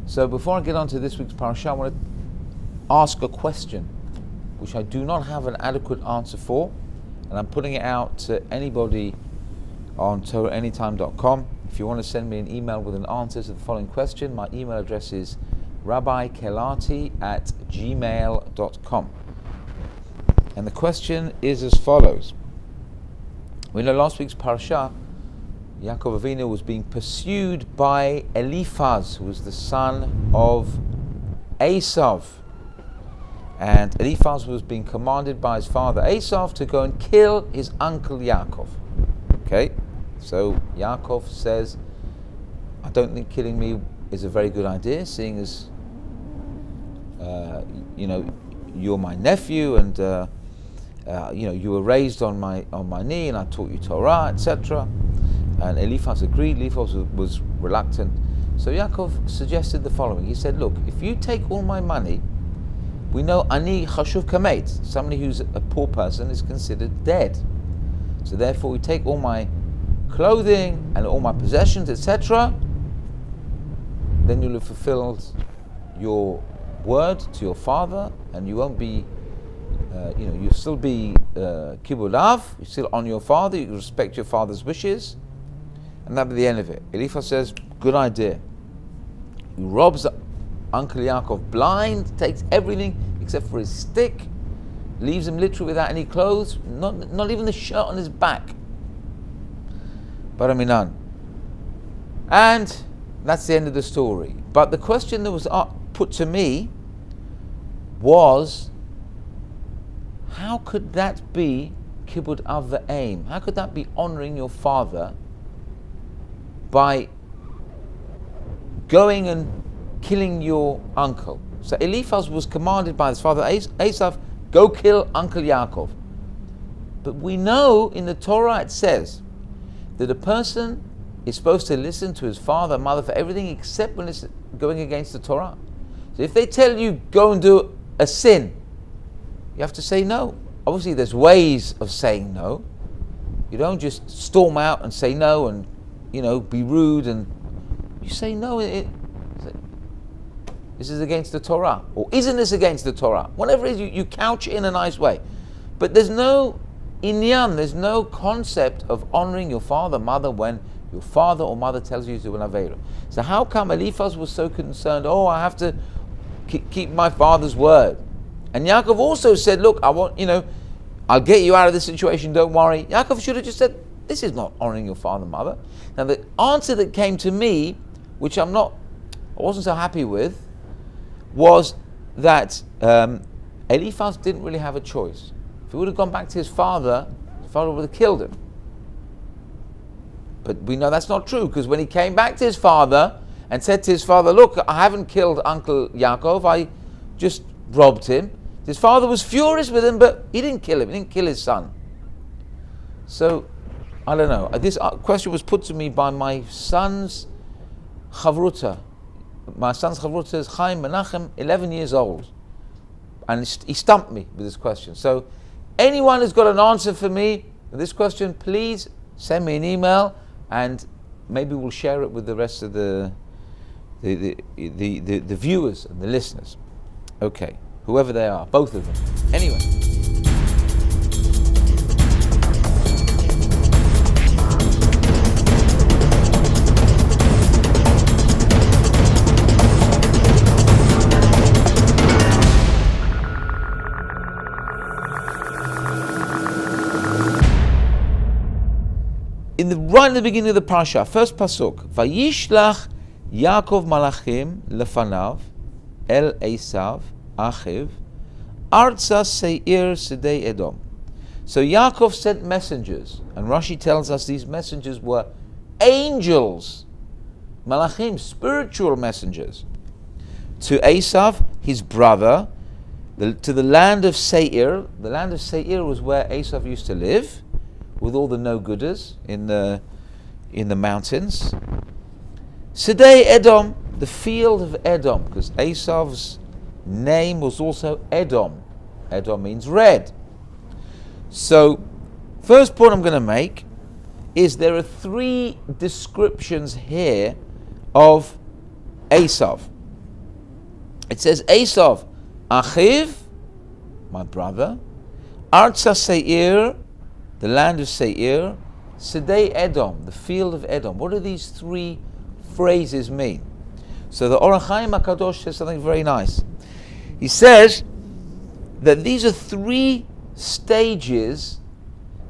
So before I get on to this week's parasha, I want to ask a question which I do not have an adequate answer for, and I'm putting it out to anybody on TorahAnytime.com. If you want to send me an email with an answer to the following question, my email address is rabbikelati@gmail.com. And the question is as follows. We know last week's parasha, Yaakov Avinu was being pursued by Eliphaz, who was the son of Esav. And Eliphaz was being commanded by his father Esav to go and kill his uncle Yaakov. Okay, so Yaakov says, I don't think killing me is a very good idea, seeing as you're my nephew, and you were raised on my knee, and I taught you Torah, etc. And Eliphaz agreed. Eliphaz was reluctant. So Yaakov suggested the following. He said, look, if you take all my money, we know ani chashuv kamet, somebody who's a poor person is considered dead. So therefore we take all my clothing and all my possessions, etc. Then you'll have fulfilled your word to your father, and you won't be, you'll still be kibud av, you're still on your father, you respect your father's wishes, and that'll be the end of it. Eliphaz says, good idea. He robs Uncle Yaakov blind, takes everything except for his stick, leaves him literally without any clothes, not even the shirt on his back. Baraminan. And that's the end of the story. But the question that was put to me was, how could that be kibud av v'aim? How could that be honoring your father by going and killing your uncle? So Eliphaz was commanded by his father Esav, go kill Uncle Yaakov. But we know in the Torah it says that a person is supposed to listen to his father and mother for everything except when it's going against the Torah. So if they tell you go and do a sin, you have to say no. Obviously there's ways of saying no. You don't just storm out and say no and be rude, and you say no. This is against the Torah, or isn't this against the Torah? Whatever it is, you couch it in a nice way. But there's no inyan, there's no concept of honoring your father, mother when your father or mother tells you to do an avera. So how come Eliphaz was so concerned? Oh, I have to keep my father's word. And Yaakov also said, look, I'll get you out of this situation, don't worry. Yaakov should have just said, this is not honoring your father and mother. Now the answer that came to me, which I wasn't so happy with, was that Eliphaz didn't really have a choice. If he would have gone back to his father would have killed him. But we know that's not true, because when he came back to his father and said to his father, look, I haven't killed Uncle Yaakov, I just robbed him. His father was furious with him, but he didn't kill him, he didn't kill his son. So, I don't know. This question was put to me by my son's chavruta. My son's chavruta is Chaim Menachem, 11 years old. And he stumped me with this question. So, anyone who's got an answer for me for this question, please send me an email, and maybe we'll share it with the rest of the viewers and the listeners. Okay, whoever they are, both of them. Anyway. Right in the beginning of the parasha, first pasuk, Vayishlach Yaakov malachim lefanav el Esav achiv arza seir sedei Edom. So Yaakov sent messengers, and Rashi tells us these messengers were angels, malachim, spiritual messengers, to Esav, his brother, to the land of Seir. The land of Seir was where Esav used to live, with all the no-gooders in the mountains. Sedei Edom, the field of Edom, because Esav's name was also Edom. Edom means red. So, first point I'm going to make is there are three descriptions here of Esav. It says, Esav, Achiv, my brother, Arza Seir, the land of Seir, Sedei Edom, the field of Edom. What do these three phrases mean? So the Or HaChaim HaKadosh says something very nice. He says that these are three stages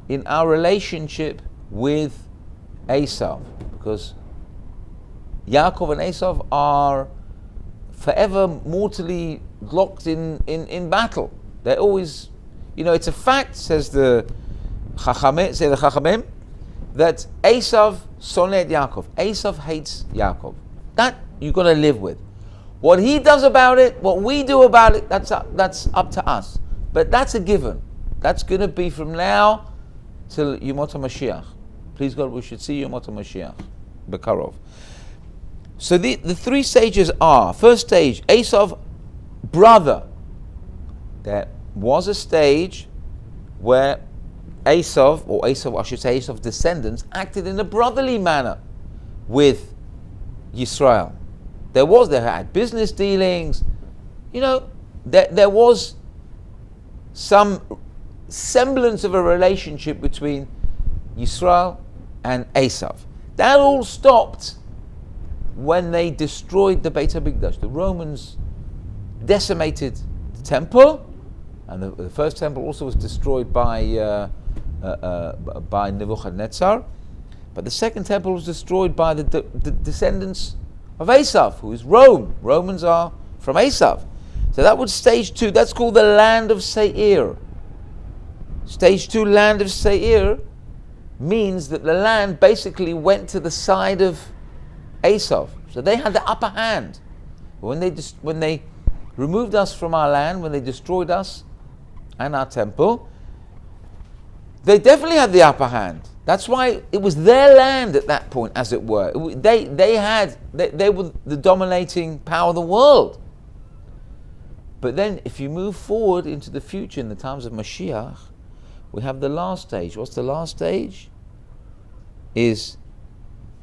in our relationship with Esav, because Yaakov and Esav are forever mortally locked in battle. They're always, it's a fact, says the Chachamim, that Esav soned Yaakov. Esav hates Yaakov. That you've got to live with. What he does about it, what we do about it, that's up to us. But that's a given. That's going to be from now till Yemot HaMashiach. Please God, we should see Yemot HaMashiach. Bekarov. So the three stages are, first stage, Esav, brother. There was a stage where Esav's descendants acted in a brotherly manner with Yisrael. They had business dealings, there was some semblance of a relationship between Yisrael and Esav. That all stopped when they destroyed the Beit HaMikdash. The Romans decimated the temple, and the first temple also was destroyed by Nebuchadnezzar, but the second temple was destroyed by the descendants of Esav, who is Rome. Romans are from Esav. So that was stage 2. That's called the land of Seir. Stage 2, land of Seir, means that the land basically went to the side of Esav. So they had the upper hand. When they removed us from our land, when they destroyed us and our temple, they definitely had the upper hand. That's why it was their land at that point, as it were. They were the dominating power of the world. But then, if you move forward into the future, in the times of Mashiach, we have the last stage. What's the last stage? Is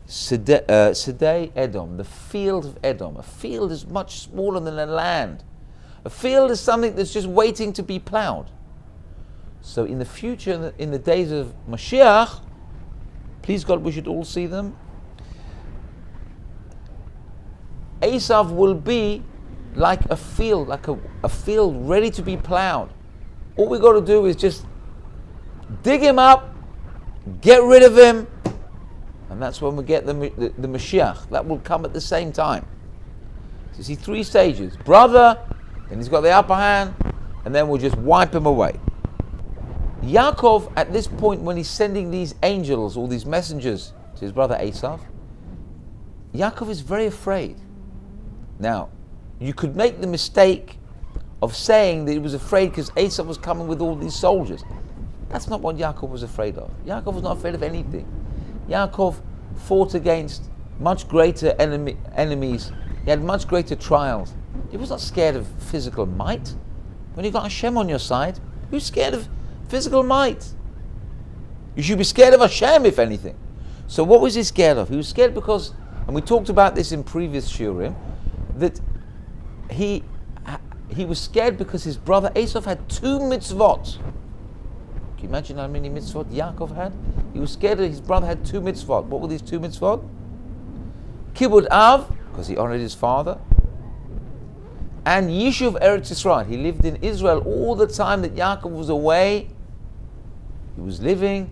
Sedei Edom, the field of Edom. A field is much smaller than a land. A field is something that's just waiting to be plowed. So in the future, in the days of Mashiach, please God, we should all see them, Esav will be like a field, a field ready to be plowed. All we got to do is just dig him up, get rid of him, and that's when we get the Mashiach. That will come at the same time. So you see 3 stages. Brother, then he's got the upper hand, and then we'll just wipe him away. Yaakov, at this point, when he's sending these angels, all these messengers to his brother Esav, Yaakov is very afraid. Now, you could make the mistake of saying that he was afraid because Esav was coming with all these soldiers. That's not what Yaakov was afraid of. Yaakov was not afraid of anything. Yaakov fought against much greater enemies. He had much greater trials. He was not scared of physical might. When you got Hashem on your side, who's scared of physical might? You should be scared of Hashem, if anything. So what was he scared of? He was scared because, and we talked about this in previous shiurim, that he was scared because his brother Esav had 2 mitzvot. Can you imagine how many mitzvot Yaakov had? He was scared that his brother had 2 mitzvot. What were these 2 mitzvot? Kibud Av, because he honored his father, and Yishuv Eretz Yisrael. He lived in Israel all the time that Yaakov was away. He was living,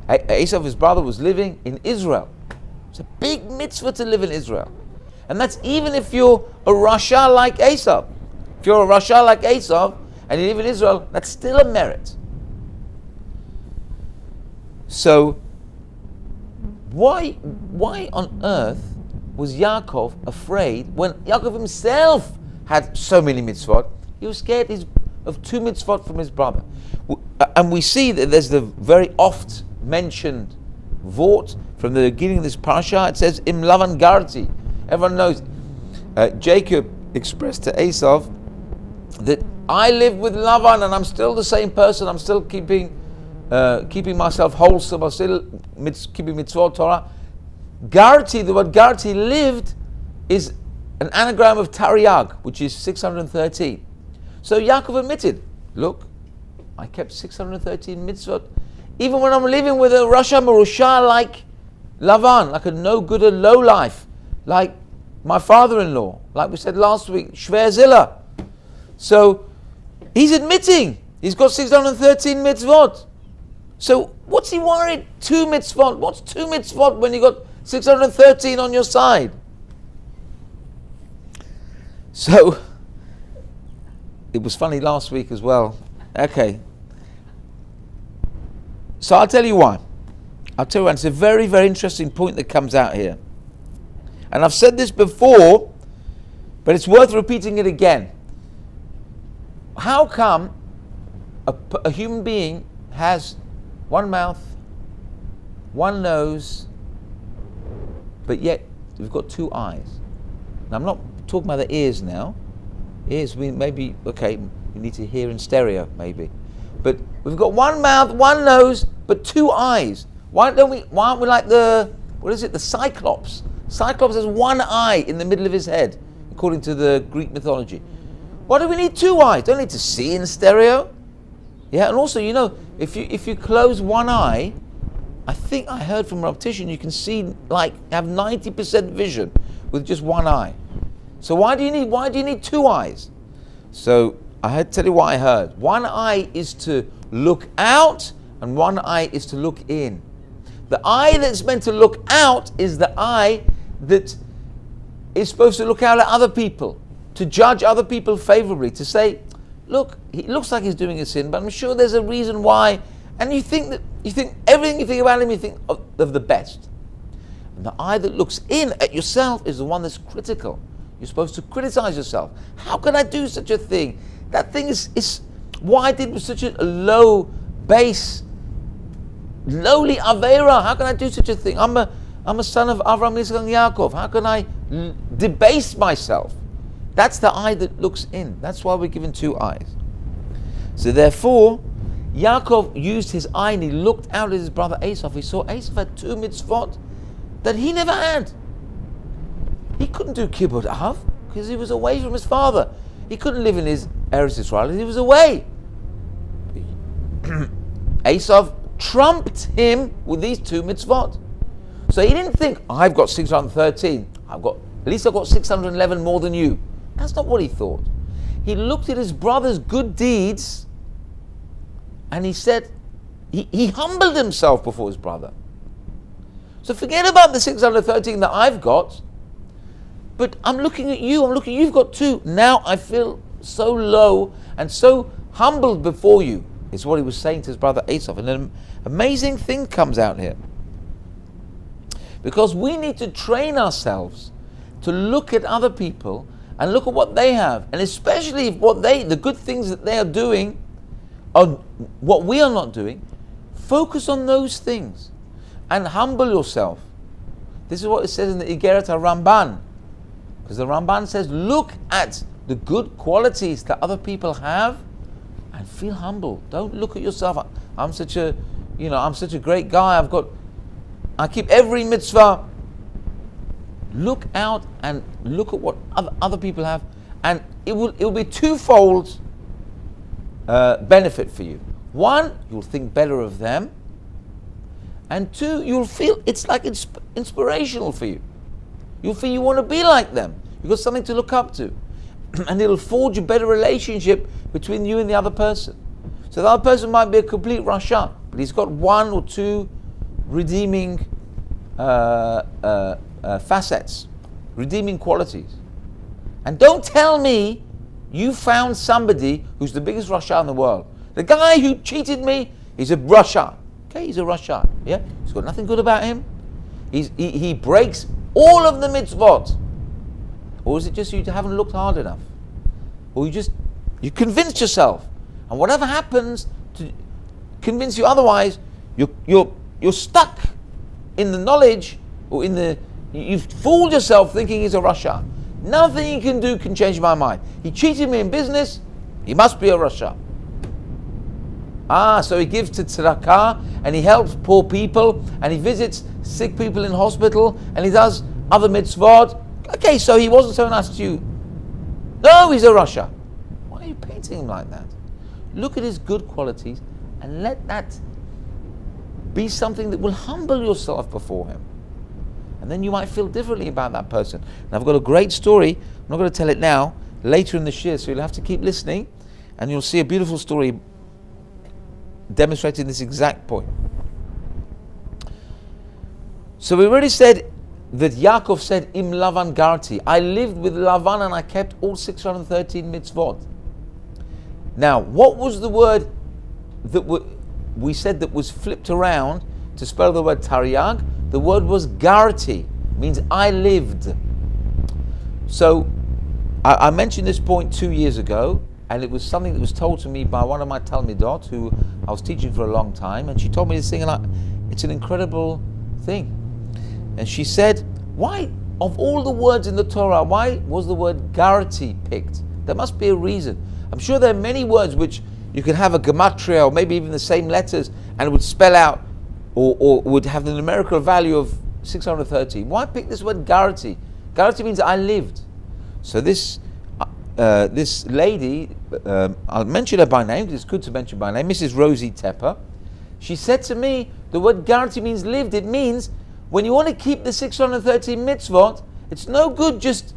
Esav, his brother, was living in Israel. It's a big mitzvah to live in Israel. And that's even if you're a Rasha like Esav. If you're a Rasha like Esav and you live in Israel, that's still a merit. So, why on earth was Yaakov afraid when Yaakov himself had so many mitzvot? He was scared of 2 mitzvot from his brother. And we see that there's the very oft mentioned vort from the beginning of this parasha. It says, Im Lavan Garti. Everyone knows Jacob expressed to Esav that I live with Lavan and I'm still the same person. I'm still keeping myself wholesome. I'm still keeping mitzvot Torah. Garti, the word Garti, lived, is an anagram of Taryag, which is 613. So Yaakov admitted, look, I kept 613 mitzvot, even when I'm living with a Rasha Marusha like Lavan, like a no good, a low life, like my father-in-law, like we said last week, Shver Zilla. So he's admitting he's got 613 mitzvot. So what's he worried? 2 mitzvot. What's 2 mitzvot when you got 613 on your side? So it was funny last week as well. Okay. So I'll tell you why. It's a very, very interesting point that comes out here. And I've said this before, but it's worth repeating it again. How come a human being has one mouth, one nose, but yet we've got 2 eyes? Now I'm not talking about the ears now. Ears, we need to hear in stereo maybe. But we've got one mouth, one nose, but 2 eyes. Why aren't we like the Cyclops? Cyclops has 1 eye in the middle of his head, according to the Greek mythology. Why do we need 2 eyes? Don't need to see in stereo. Yeah, and also, if you close 1 eye, I think I heard from an optician you can see have 90% vision with just 1 eye. So why do you need 2 eyes? So I tell you what I heard. 1 eye is to look out, and 1 eye is to look in. The eye that's meant to look out is the eye that is supposed to look out at other people, to judge other people favorably, to say, look, he looks like he's doing a sin, but I'm sure there's a reason why. And you think everything you think about him, you think of the best. And the eye that looks in at yourself is the one that's critical. You're supposed to criticize yourself. How can I do such a thing? That thing is why I did with such a low base, lowly Avera. How can I do such a thing? I'm a son of Avram, Yitzchak, and Yaakov. How can I debase myself? That's the eye that looks in. That's why we're given 2 eyes. So therefore, Yaakov used his eye and he looked out at his brother Esau. He saw Esau had 2 mitzvot that he never had. He couldn't do kibbud av because he was away from his father. He couldn't live in his Eretz Yisrael. He was away. Esau trumped him with these 2 mitzvot. So he didn't think, I've got 613. At least I've got 611 more than you. That's not what he thought. He looked at his brother's good deeds and he said, he humbled himself before his brother. So forget about the 613 that I've got, but I'm looking at you, you've got 2. Now I feel so low and so humbled before you, is what he was saying to his brother Esau. And an amazing thing comes out here. Because we need to train ourselves to look at other people and look at what they have, and especially if the good things that they are doing are what we are not doing. Focus on those things and humble yourself. This is what it says in the Igeret HaRamban, because the Ramban says, look at the good qualities that other people have and feel humble. Don't look at yourself. I'm such a great guy. I keep every mitzvah. Look out and look at what other people have, and it will be twofold benefit for you. 1, you'll think better of them, and 2, you'll feel it's like it's inspirational for you. You'll feel you want to be like them. You've got something to look up to, and it'll forge a better relationship between you and the other person. So the other person might be a complete rasha, but he's got 1 or 2 redeeming facets, redeeming qualities. And don't tell me you found somebody who's the biggest rasha in the world. The guy who cheated me, he's a rasha. Okay, he's a rasha. Yeah, he's got nothing good about him. He breaks all of the mitzvot. Or is it just you haven't looked hard enough? Or you convinced yourself, and whatever happens to convince you otherwise, you're stuck in the knowledge, or you've fooled yourself thinking he's a rasha. Nothing he can do can change my mind. He cheated me in business, he must be a rasha. So he gives to tzedakah, and he helps poor people, and he visits sick people in hospital, and he does other mitzvot. Okay, so he wasn't so nice to you. No, he's a Rasha. Why are you painting him like that? Look at his good qualities and let that be something that will humble yourself before him. And then you might feel differently about that person. And I've got a great story. I'm not going to tell it now, later in the shir, so you'll have to keep listening, and you'll see a beautiful story demonstrating this exact point. So we already said that Yaakov said, Im Lavan Garti. I lived with Lavan and I kept all 613 mitzvot. Now, what was the word that we said that was flipped around to spell the word Taryag? The word was Garti, means I lived. So, I mentioned this point 2 years ago, and it was something that was told to me by one of my Talmidot, who I was teaching for a long time, and she told me this thing, and it's an incredible thing. And she said, why, of all the words in the Torah, why was the word Garti picked? There must be a reason. I'm sure there are many words which you could have a gematria, or maybe even the same letters, and it would spell out, or would have the numerical value of 613. Why pick this word Garti? Garti means I lived. So this lady, I'll mention her by name, because it's good to mention by name, Mrs. Rosie Tepper. She said to me, the word Garti means lived. It means when you want to keep the 613 mitzvot, it's no good just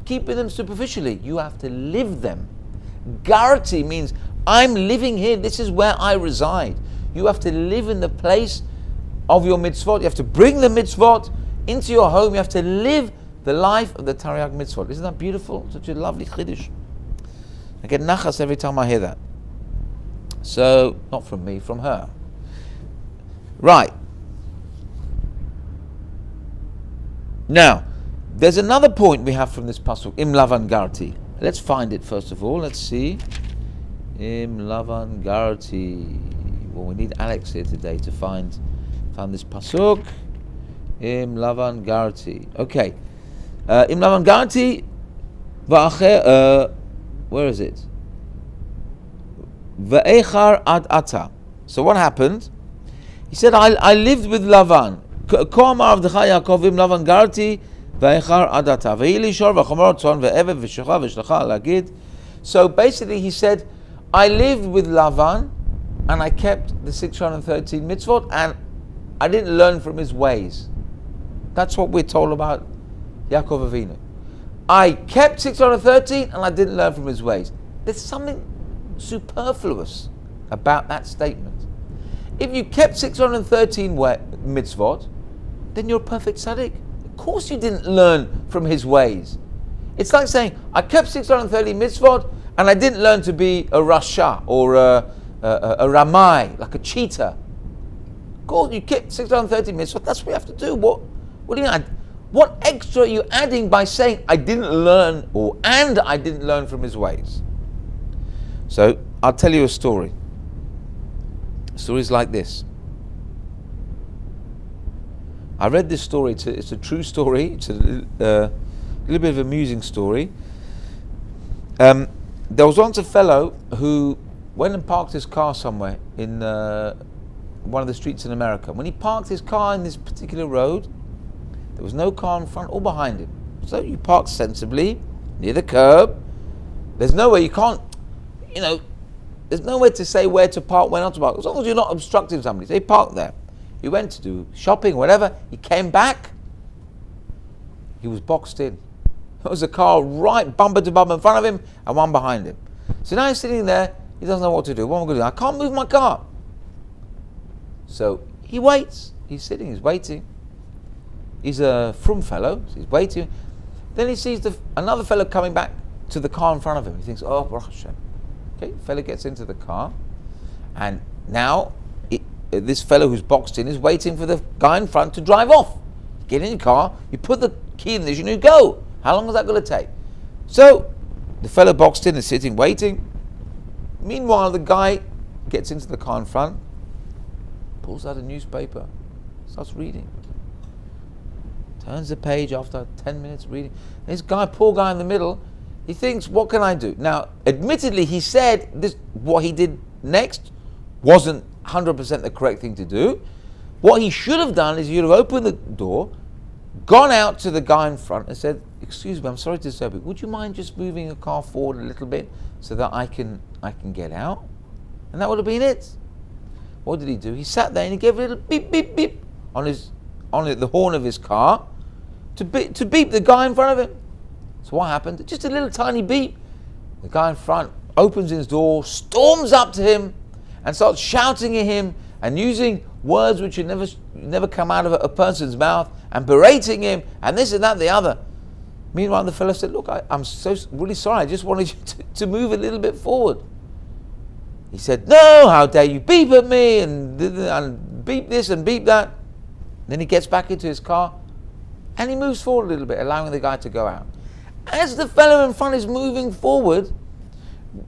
keeping them superficially. You have to live them. Garti means I'm living here. This is where I reside. You have to live in the place of your mitzvot. You have to bring the mitzvot into your home. You have to live the life of the Taryag mitzvot. Isn't that beautiful? Such a lovely chiddush. I get nachas every time I hear that. So, not from me, from her. Right. Now, there's another point we have from this pasuk, Im Lavan Garti. Let's find it first of all. Let's see. Im Lavan Garti. Well, we need Alex here today to find this pasuk. Im Lavan Garti. Okay. Im Lavan Garti. Where is it? Ve'echar ad ata. So what happened? He said, I lived with Lavan. Ko'amar avdecha Yaakov im Lavan Garti ve'echar ad ata. Ve'hi li shor ve'chomor tzon ve'evev ve'shecha ve'shlecha lagid. So basically he said, I lived with Lavan and I kept the 613 mitzvot and I didn't learn from his ways. That's what we're told about Yaakov Avinu. I kept 613 and I didn't learn from his ways. There's something superfluous about that statement. If you kept 613 mitzvot, then you're a perfect tzaddik. Of course you didn't learn from his ways. It's like saying, I kept 630 mitzvot and I didn't learn to be a rasha or a ramai, like a cheater. Of course you kept 630 mitzvot, that's what you have to do. What do you add? What extra are you adding by saying, I didn't learn, and I didn't learn from his ways? So, I'll tell you a story. Stories like this. I read this story, it's a true story, it's a little bit of an amusing story. There was once a fellow who went and parked his car somewhere in one of the streets in America. When he parked his car in this particular road, there was no car in front or behind him. So you park sensibly, near the curb. There's nowhere you can't, there's nowhere to say where to park, where not to park, as long as you're not obstructing somebody. So he parked there. He went to do shopping, whatever. He came back. He was boxed in. There was a car right bumper to bumper in front of him and one behind him. So now he's sitting there. He doesn't know what to do. What am I going to do? I can't move my car. So he waits. He's sitting. He's waiting. He's a frum fellow. So he's waiting. Then he sees another fellow coming back to the car in front of him. He thinks, oh, Baruch Hashem. Okay, the fellow gets into the car. And now this fellow who's boxed in is waiting for the guy in front to drive off. You get in your car, you put the key in the ignition, and you go. How long is that going to take? So the fellow boxed in is sitting waiting. Meanwhile, the guy gets into the car in front, pulls out a newspaper, starts reading. Turns the page after 10 minutes reading. This guy, poor guy in the middle, he thinks, what can I do? Now, admittedly, he said what he did next wasn't 100% the correct thing to do. What he should have done is he would have opened the door, gone out to the guy in front and said, "Excuse me, I'm sorry to disturb you. Would you mind just moving the car forward a little bit so that I can get out?" And that would have been it. What did he do? He sat there and he gave a little beep, beep, beep on the horn of his car to beep the guy in front of him. So what happened? Just a little tiny beep. The guy in front opens his door, storms up to him, and starts shouting at him and using words which would never come out of a person's mouth, and berating him, and this and that and the other. Meanwhile, the fellow said, "Look, I'm so really sorry. I just wanted you to move a little bit forward." He said, "No, how dare you beep at me and beep this and beep that." Then he gets back into his car and he moves forward a little bit, allowing the guy to go out. As the fellow in front is moving forward,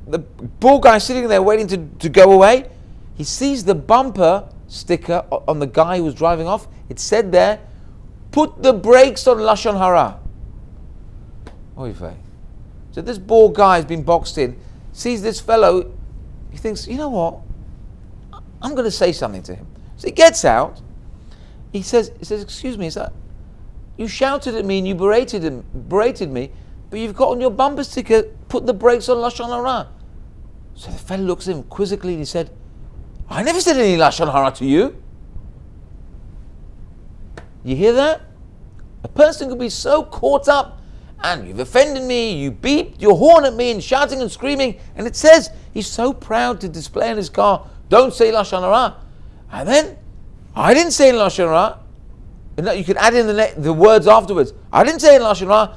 the poor guy sitting there waiting to go away, he sees the bumper sticker on the guy who was driving off. It said there, "Put the brakes on Lashon Hara." Oy vey. So this poor guy has been boxed in, sees this fellow, he thinks, "You know what? I'm going to say something to him." So he gets out. He says, "Excuse me, sir. You shouted at me and you berated me, but you've got on your bumper sticker, 'Put the brakes on Lashon Hara.'" So the fellow looks at him quizzically and he said, "I never said any Lashon Hara to you." You hear that? A person could be so caught up, and "You've offended me, you beeped your horn at me and shouting and screaming," and it says he's so proud to display in his car, "Don't say Lashon Hara." And then, "I didn't say in Lashon Hara." And you can add in the words afterwards. "I didn't say in Lashon Hara.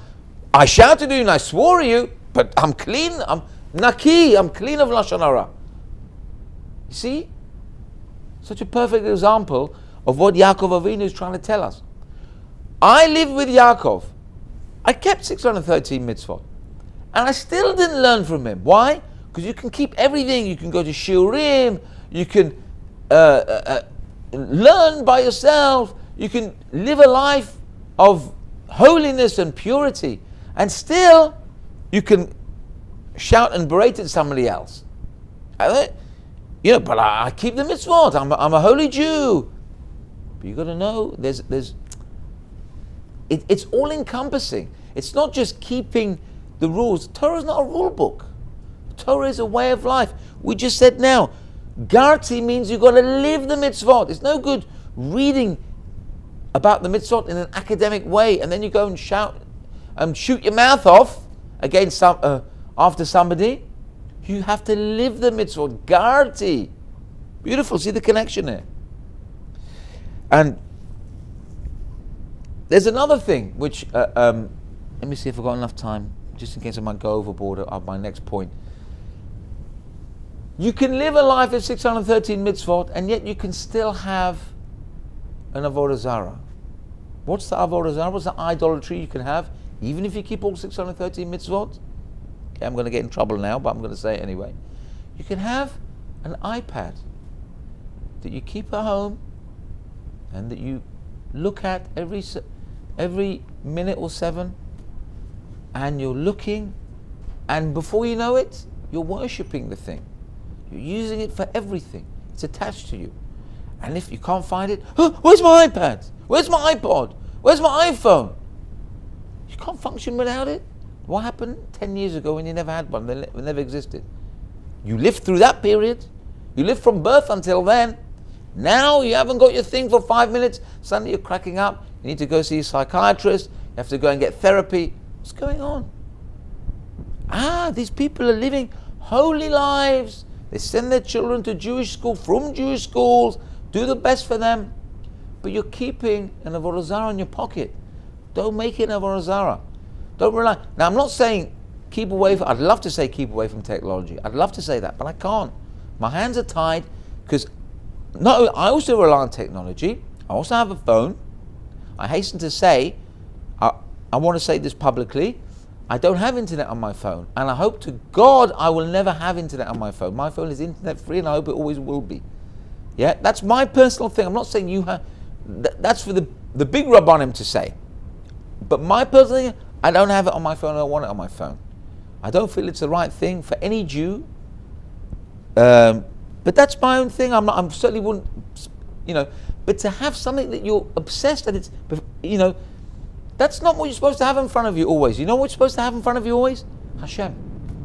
I shouted at you and I swore at you, but I'm clean, I'm naki, I'm clean of Lashon Hara." You see? Such a perfect example of what Yaakov Avinu is trying to tell us. I lived with Yaakov. I kept 613 mitzvot. And I still didn't learn from him. Why? Because you can keep everything. You can go to shiurim. You can learn by yourself. You can live a life of holiness and purity. And still, you can shout and berate at somebody else. But I keep the mitzvot. I'm a holy Jew. But you got to know, it's all encompassing. It's not just keeping the rules. Torah is not a rule book. Torah is a way of life. We just said now, Garti means you've got to live the mitzvot. It's no good reading about the mitzvot in an academic way and then you go and shout and shoot your mouth off against after somebody. You have to live the mitzvot. Garti. Beautiful. See the connection there. And there's another thing which, let me see if I've got enough time, just in case I might go overboard of my next point. You can live a life of 613 mitzvot, and yet you can still have an avodah zarah. What's the avodah zarah? What's the idolatry you can have, even if you keep all 613 mitzvot? Okay, I'm going to get in trouble now, but I'm going to say it anyway. You can have an iPad that you keep at home, and that you look at every minute or 7, and you're looking, and before you know it, you're worshipping the thing. You're using it for everything. It's attached to you. And if you can't find it, where's my iPad? Where's my iPod? Where's my iPhone? You can't function without it. What happened 10 years ago when you never had one? They never existed. You lived through that period. You lived from birth until then. Now you haven't got your thing for 5 minutes. Suddenly you're cracking up. You need to go see a psychiatrist. You have to go and get therapy. What's going on? These people are living holy lives. They send their children to Jewish school, from Jewish schools, do the best for them. But you're keeping an avodah zarah in your pocket. Don't make it an avodah zarah. Don't rely. Now I'm not saying keep away from, I'd love to say keep away from technology. I'd love to say that, but I can't. My hands are tied because I also rely on technology. I also have a phone. I hasten to say, I want to say this publicly, I don't have internet on my phone, and I hope to God I will never have internet on my phone. My phone is internet free, and I hope it always will be. Yeah, that's my personal thing. I'm not saying you have. That's for the big rabbanim to say. But my personal thing, I don't have it on my phone. I don't want it on my phone. I don't feel it's the right thing for any Jew. But that's my own thing. I'm certainly wouldn't. But to have something that you're obsessed and it's. That's not what you're supposed to have in front of you always. You know what you're supposed to have in front of you always? Hashem.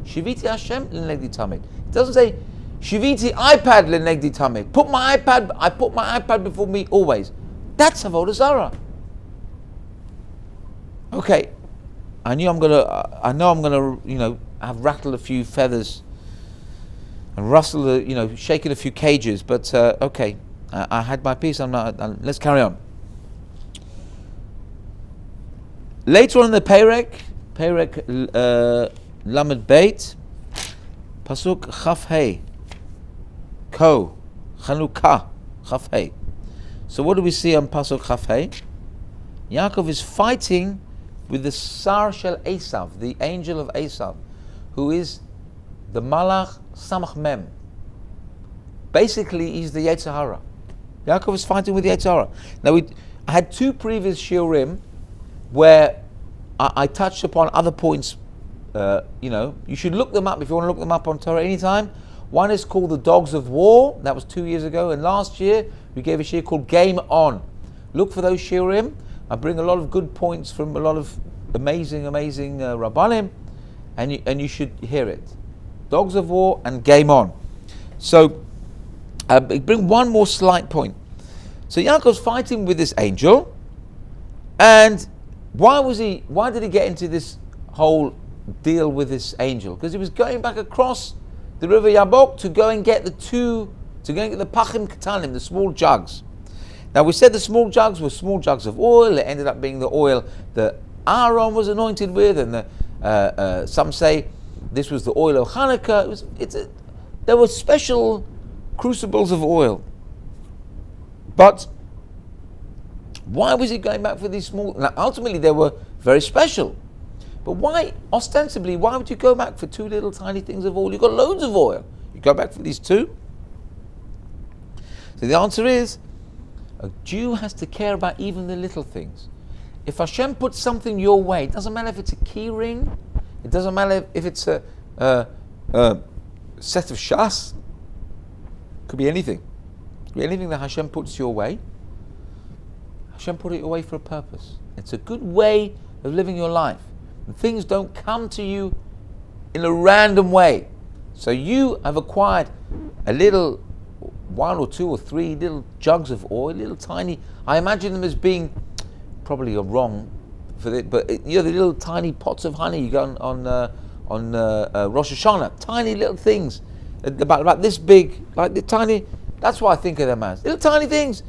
Shiviti Hashem l'negdi tamid. It doesn't say Shiviti iPad l'negdi tamid. I put my iPad before me always. That's avodah zarah. Okay, I know I'm gonna, have rattled a few feathers and rustled, shaken a few cages. But okay, I had my piece. Let's carry on. Later on in the Perek Lamed Beit, Pasuk Chaf Hei, Ko, Chanukah, Chaf Hei. So what do we see on Pasuk Chaf Hei? Yaakov is fighting with the Sar Shel Esav, the angel of Esav, who is the Malach Samach Mem. Basically, he's the Yetzer Hara. Yaakov is fighting with the Yetzer Hara. Now, I had two previous shiurim where I touched upon other points. You should look them up if you want to look them up on Torah anytime. One is called The Dogs of War. That was 2 years ago. And last year, we gave a shiur called Game On. Look for those shiurim. I bring a lot of good points from a lot of amazing Rabbanim, and you should hear it. Dogs of War and Game On. So, bring one more slight point. So Yaakov's fighting with this angel, and why did he get into this whole deal with this angel? Because he was going back across the river Yabok to go and get the Pachim Katanim, the small jugs. Now we said the small jugs were small jugs of oil. It ended up being the oil that Aaron was anointed with, and some say this was the oil of Hanukkah. There were special crucibles of oil. But why was he going back for these small? Now ultimately they were very special. But why, ostensibly, why would you go back for two little tiny things of oil? You've got loads of oil. You go back for these two? So the answer is, a Jew has to care about even the little things. If Hashem puts something your way, it doesn't matter if it's a key ring, it doesn't matter if it's a set of shas, it could be anything. It could be anything that Hashem puts your way. Hashem put it your way for a purpose. It's a good way of living your life. And things don't come to you in a random way. So you have acquired a little, 1 or 2 or 3 little jugs of oil, little tiny. I imagine them as being probably wrong for it, but the little tiny pots of honey you go on Rosh Hashanah, tiny little things, about this big, like the tiny. That's what I think of them as little tiny things.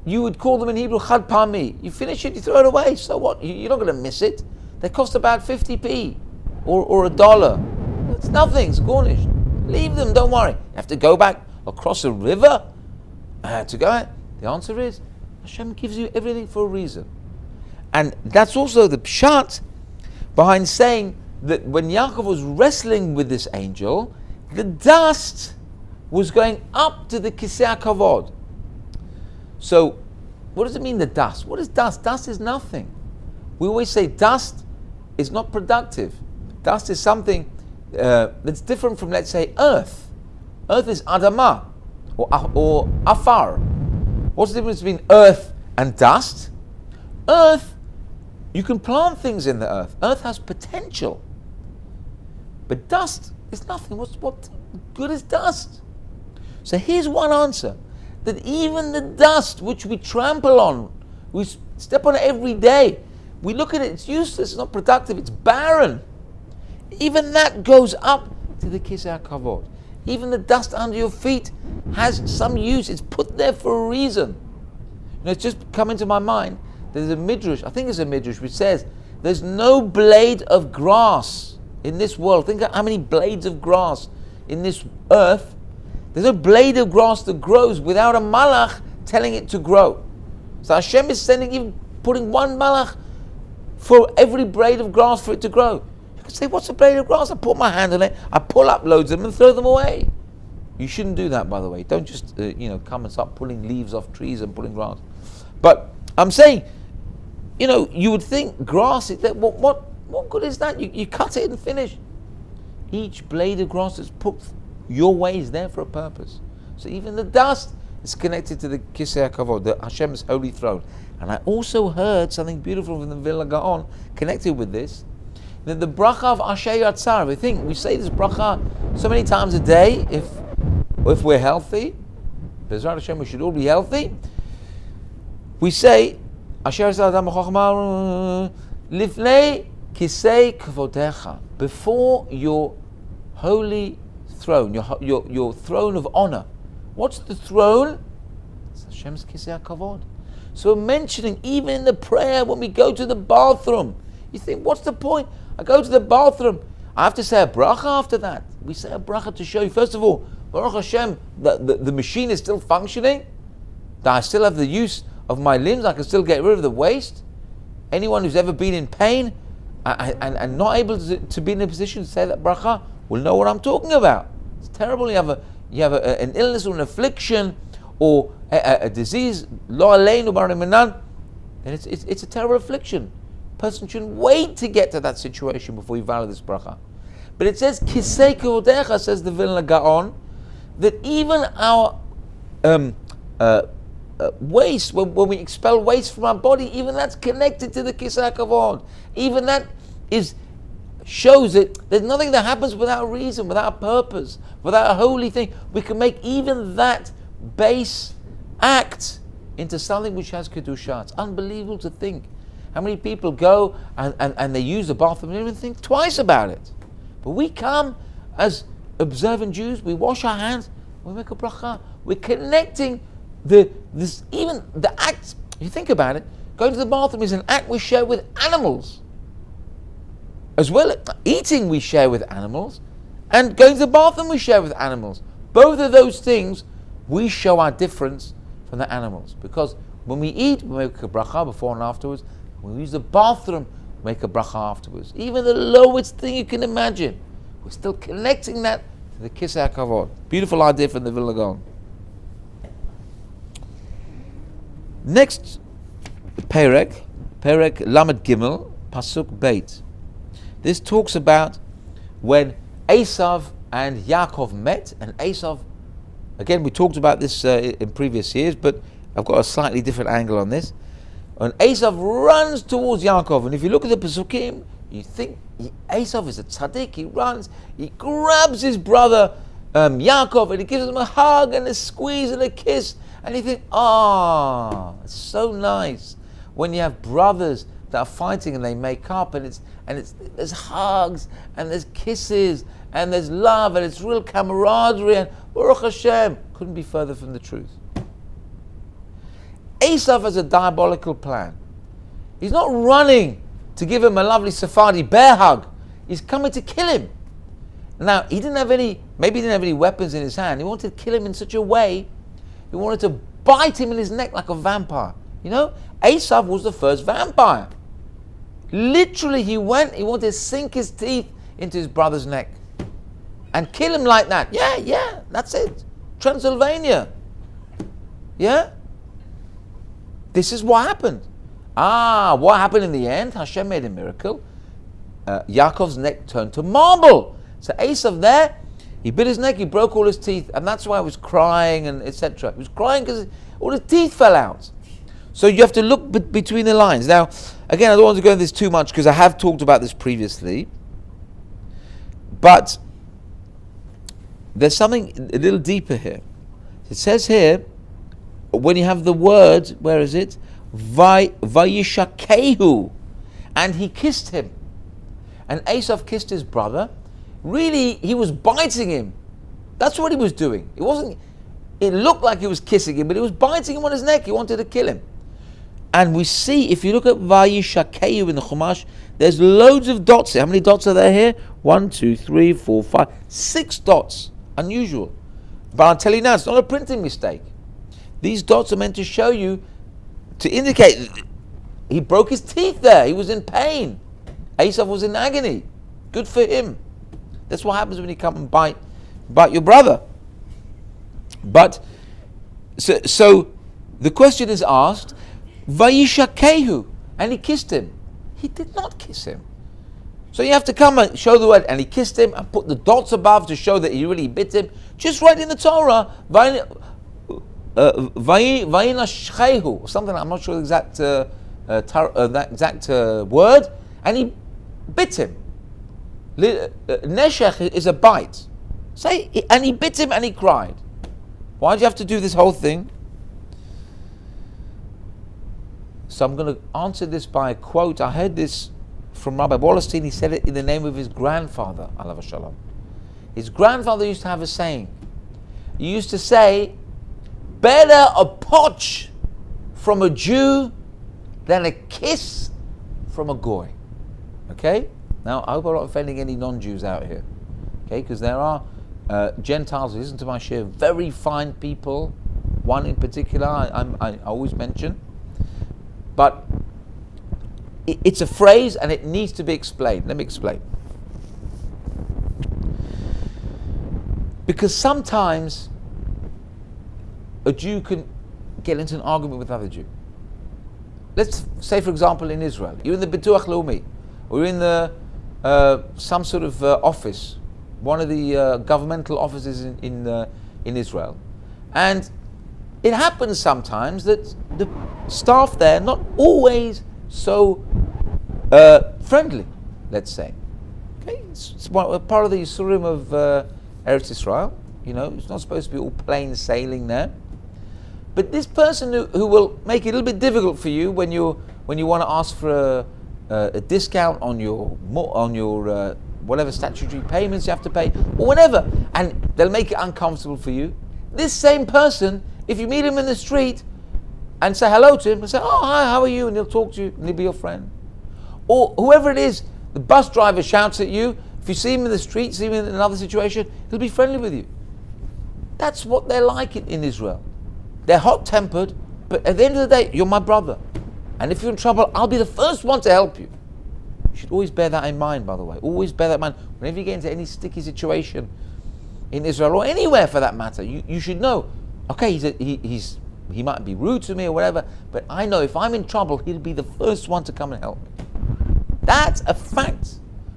You would call them in Hebrew chad pami. You finish it, you throw it away. So what? You're not going to miss it. They cost about 50p or $1. It's nothing. It's garnished. Leave them. Don't worry. You have to go back across a river to go out. The answer is Hashem gives you everything for a reason, and that's also the pshat behind saying that when Yaakov was wrestling with this angel, the dust was going up to the Kisei HaKavod. So, what does it mean, the dust? What is dust? Dust is nothing. We always say dust is not productive. Dust is something that's different from, let's say, earth. Earth is Adamah or Afar. What's the difference between earth and dust? Earth, you can plant things in the earth. Earth has potential. But dust is nothing. What good is dust? So here's one answer. That even the dust which we trample on, we step on it every day, we look at it, it's useless, it's not productive, it's barren. Even that goes up to the Kisei HaKavod. Even the dust under your feet has some use. It's put there for a reason. It's just come into my mind. There's a midrash, I think it's a midrash, which says there's no blade of grass in this world. Think of how many blades of grass in this earth. There's no blade of grass that grows without a malach telling it to grow. So Hashem is putting one malach for every blade of grass for it to grow. You can say, what's a blade of grass? I put my hand on it, I pull up loads of them and throw them away. You shouldn't do that, by the way. Don't just come and start pulling leaves off trees and pulling grass. But I'm saying, you would think grass, what good is that? You cut it and finish. Each blade of grass that's put your way is there for a purpose. So even the dust It's connected to the Kisei HaKavod, the Hashem's holy throne. And I also heard something beautiful from the Vilna Gaon connected with this, that the bracha of Asher Yatzar, we say this bracha so many times a day, if we're healthy, B'ezrat Hashem, we should all be healthy. We say, Asher Yatzar Adam Chochma Lifnei Kisei Kavodecha, before your holy throne, your throne of honor. What's the throne? It's Hashem's Kisei HaKavod. So we're mentioning, even in the prayer, when we go to the bathroom, you think, what's the point? I go to the bathroom, I have to say a bracha after that. We say a bracha to show you, first of all, Baruch Hashem, the machine is still functioning, that I still have the use of my limbs, I can still get rid of the waste. Anyone who's ever been in pain and not able to be in a position to say that bracha will know what I'm talking about. It's terrible. You have an illness or an affliction or a disease, lo aleinu b'arei minan, then it's a terrible affliction. A person shouldn't wait to get to that situation before you value this bracha. But it says, Kisei Kavodecha, says the Vilna Gaon, that even our waste, when we expel waste from our body, even that's connected to the Kisei HaKavod. Even that shows that there's nothing that happens without reason, without purpose, without a holy thing. We can make even that base act into something which has Kedusha. It's unbelievable to think. How many people go and they use the bathroom and even think twice about it. But we come as observant Jews, we wash our hands, we make a bracha. We're connecting even the act, if you think about it, going to the bathroom is an act we share with animals. As well as eating we share with animals, and going to the bathroom we share with animals. Both of those things, we show our difference from the animals. Because when we eat, we make a bracha before and afterwards. When we use the bathroom, we make a bracha afterwards. Even the lowest thing you can imagine, we're still connecting that to the Kisei HaKavod. Beautiful idea from the Vilna Gaon. Next, Perek Lamed Gimel, Pasuk Beit. This talks about when Esav and Yaakov met, and Esav, again we talked about this in previous years, but I've got a slightly different angle on this. And Esav runs towards Yaakov, and if you look at the Pesukim, you think Esav is a tzaddik. He runs, he grabs his brother Yaakov, and he gives him a hug and a squeeze and a kiss, and you think, it's so nice when you have brothers that are fighting and they make up, and there's hugs and there's kisses and there's love and it's real camaraderie, and Baruch Hashem, couldn't be further from the truth. Esav has a diabolical plan. He's not running to give him a lovely Sephardi bear hug. He's coming to kill him. Now, maybe he didn't have any weapons in his hand. He wanted to kill him in such a way, he wanted to bite him in his neck like a vampire. You know, Esav was the first vampire. Literally, he wanted to sink his teeth into his brother's neck and kill him like that. Yeah, that's it. Transylvania. Yeah? This is what happened. What happened in the end? Hashem made a miracle. Yaakov's neck turned to marble. So Esav there, he bit his neck, he broke all his teeth, and that's why he was crying and etc. He was crying because all his teeth fell out. So you have to look between the lines. Now, again, I don't want to go into this too much because I have talked about this previously. But there's something a little deeper here. It says here, when you have the word, where is it? Vayishakehu, and he kissed him. And Esav kissed his brother. Really, he was biting him. That's what he was doing. It looked like he was kissing him, but he was biting him on his neck. He wanted to kill him. And we see, if you look at Vayishakehu in the Chumash, there's loads of dots here. How many dots are there here? 1, 2, 3, 4, 5, 6 dots. Unusual. But I'll tell you now, it's not a printing mistake. These dots are meant to show you, to indicate he broke his teeth there. He was in pain. Esav was in agony. Good for him. That's what happens when you come and bite your brother. But, so the question is asked, Vayishakehu, and he kissed him. He did not kiss him. So you have to come and show the word, and he kissed him, and put the dots above to show that he really bit him. Just right in the Torah, Vayina shchehu, or something. I'm not sure the exact that exact word, and he bit him. Neshech is a bite. Say, and he bit him and he cried. Why do you have to do this whole thing? So I'm going to answer this by a quote. I heard this from Rabbi Wallerstein. He said it in the name of his grandfather, alav shalom. His grandfather used to have a saying. He used to say, better a potch from a Jew than a kiss from a goy. Okay? Now, I hope I'm not offending any non-Jews out here. Okay? Because there are Gentiles who listen to my share, very fine people. One in particular I always mention. But it's a phrase and it needs to be explained. Let me explain. Because sometimes a Jew can get into an argument with another Jew. Let's say, for example, in Israel, you're in the Bituach Leumi, or you're in the some sort of office, one of the governmental offices in Israel, and it happens sometimes that the staff there are not always so friendly, let's say. Okay, it's part of the Yisurim of Eretz Israel. You know, it's not supposed to be all plain sailing there. But this person who will make it a little bit difficult for you when you want to ask for a discount on your whatever statutory payments you have to pay or whatever, and they'll make it uncomfortable for you. This same person, if you meet him in the street and say hello to him and say, "Oh, hi, how are you?" and he'll talk to you and he'll be your friend. Or whoever it is, the bus driver shouts at you. If you see him in the street, see him in another situation, he'll be friendly with you. That's what they're like in Israel. They're hot-tempered, but at the end of the day, you're my brother. And if you're in trouble, I'll be the first one to help you. You should always bear that in mind, by the way. Always bear that in mind. Whenever you get into any sticky situation in Israel, or anywhere for that matter, you should know, okay, he might be rude to me or whatever, but I know if I'm in trouble, he'll be the first one to come and help me. That's a fact.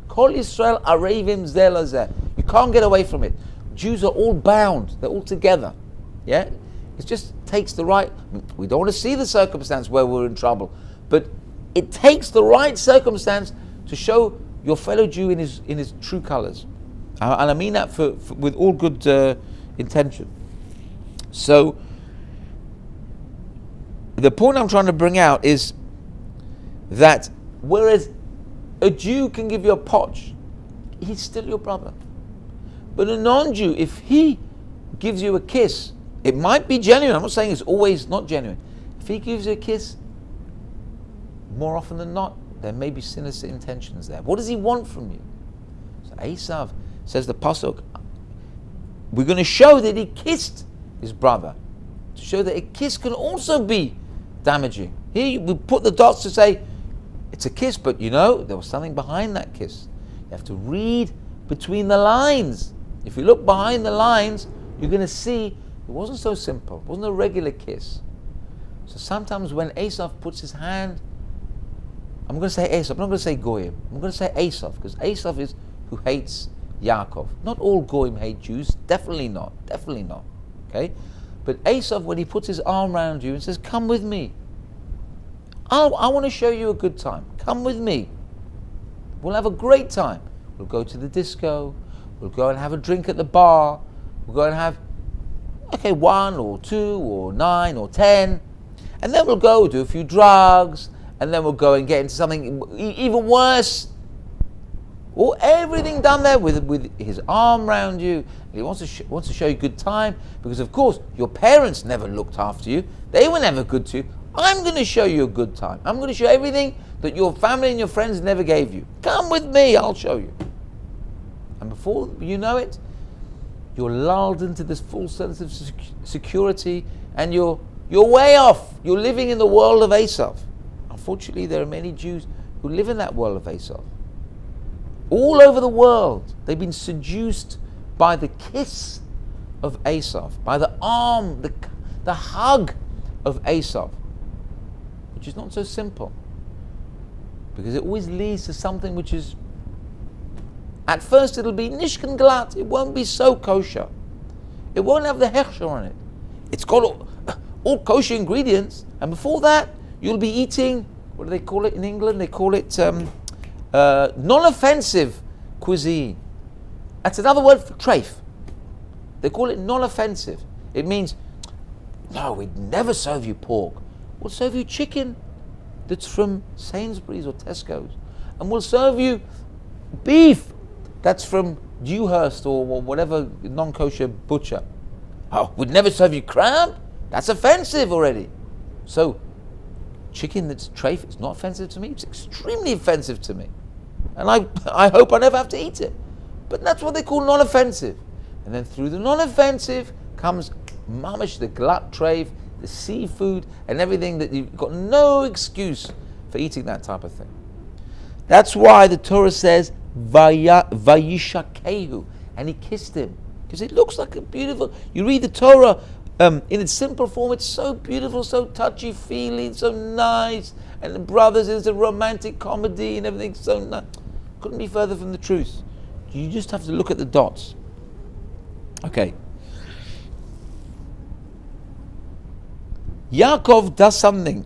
Kol Yisrael arevim zeh lazeh. You can't get away from it. Jews are all bound. They're all together. Yeah? It just takes the right... We don't want to see the circumstance where we're in trouble, but it takes the right circumstance to show your fellow Jew in his true colors. And I mean that with all good intention. So, the point I'm trying to bring out is that whereas a Jew can give you a potch, he's still your brother. But a non-Jew, if he gives you a kiss, it might be genuine. I'm not saying it's always not genuine. If he gives you a kiss, more often than not, there may be sinister intentions there. What does he want from you? So Esav says the pasuk, we're going to show that he kissed his brother, to show that a kiss can also be damaging. Here we put the dots to say it's a kiss, but you know there was something behind that kiss. You have to read between the lines. If you look behind the lines, you're going to see it wasn't so simple. It wasn't a regular kiss. So sometimes when Esav puts his hand, I'm going to say Esav, I'm not going to say Goyim. I'm going to say Esav, because Esav is who hates Yaakov. Not all Goyim hate Jews, definitely not. Okay? But Esav, when he puts his arm around you and says, come with me. I want to show you a good time. Come with me. We'll have a great time. We'll go to the disco. We'll go and have a drink at the bar. We'll go and have 1 or 2 or 9 or 10, and then we'll go do a few drugs, and then we'll go and get into something even worse. Or everything done there with his arm around you. He wants to show you good time, because of course your parents never looked after you. They were never good to you. I'm going to show you a good time. I'm going to show you everything that your family and your friends never gave you. Come with me, I'll show you. And before you know it, you're lulled into this full sense of security, and you're way off. You're living in the world of Esav. Unfortunately, there are many Jews who live in that world of Esav. All over the world, they've been seduced by the kiss of Esav, by the arm, the hug of Esav, which is not so simple, because it always leads to something which is, at first it'll be nishkan glat, it won't be so kosher. It won't have the hechsher on it. It's got all kosher ingredients, and before that, you'll be eating, what do they call it in England? They call it non-offensive cuisine. That's another word for treif. They call it non-offensive. It means, no, we'd never serve you pork. We'll serve you chicken that's from Sainsbury's or Tesco's. And we'll serve you beef that's from Dewhurst or whatever non-kosher butcher. Oh, we'd never serve you crab? That's offensive already. So, chicken that's treif, it's not offensive to me. It's extremely offensive to me. And I hope I never have to eat it. But that's what they call non-offensive. And then through the non-offensive comes mamish, the glut treif, the seafood, and everything that you've got no excuse for eating that type of thing. That's why the Torah says, Vayishakehu, and he kissed him. Because it looks like a beautiful, you read the Torah in its simple form, it's so beautiful, so touchy-feely, so nice. And the brothers, it's a romantic comedy and everything's so nice. Couldn't be further from the truth. You just have to look at the dots. Okay. Yaakov does something